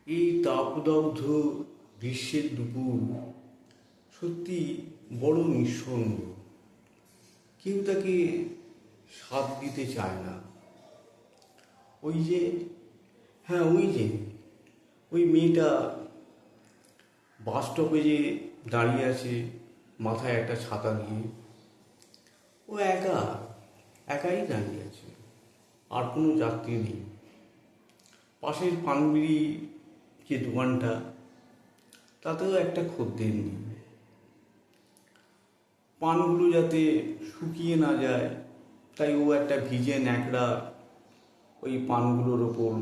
এই তাপদগ্ধ গ্রীষ্মের দুপুর সত্যি বড় নিঃসঙ্গ। কেউ তাকে সাথ দিতে চায় না। ওই যে ওই মেয়েটা বাস স্টপে যে দাঁড়িয়ে আছে মাথায় একটা ছাতা নিয়ে, ও একাই দাঁড়িয়ে আছে, আর কোনো যাত্রী নেই। পাশের পানবিড়ি যে দোকানটা, তাতেও একটা খদ্দের নেই। পানগুলো যাতে শুকিয়ে না যায় তাই ও একটা ভিজে ন্যাকড়া ওই পানগুলোর ওপর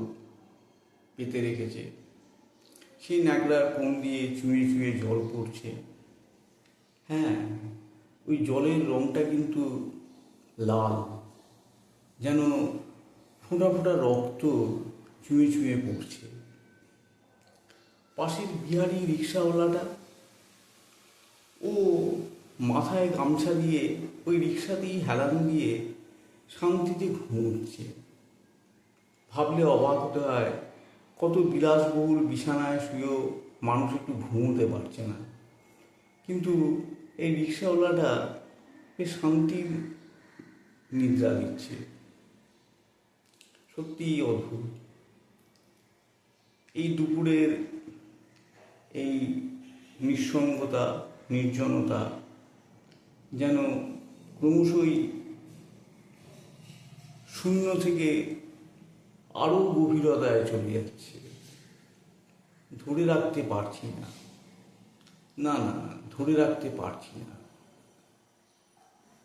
পেতে রেখেছে। সেই ন্যাকড়ার কোণ দিয়ে চুঁয়ে চুঁয়ে জল পড়ছে। হ্যাঁ, ওই জলের রঙটা কিন্তু লাল, যেন ফোঁটা ফোঁটা রক্ত চুঁয়ে চুঁয়ে পড়ছে। পাশের বিহারি রিক্সাওয়ালাটা, ও মাথায় গামছা দিয়ে ওই রিক্সাতেই হেলান দিয়ে শান্তিতে ঘুমোচ্ছে। ভাবলে অবাক হতে হয়, কত বিলাসবহুল বিছানায় শুয়েও মানুষ একটু ঘুমোতে পারছে না, কিন্তু এই রিক্সাওয়ালাটা বেশ শান্তির নিদ্রা দিচ্ছে। সত্যিই অদ্ভুত। এই দুপুরের এই নিঃসঙ্গতা, নির্জনতা যেন ক্রমশই শূন্য থেকে আরও গভীরতায় চলে যাচ্ছে। ধরে রাখতে পারছি না, ধরে রাখতে পারছি না।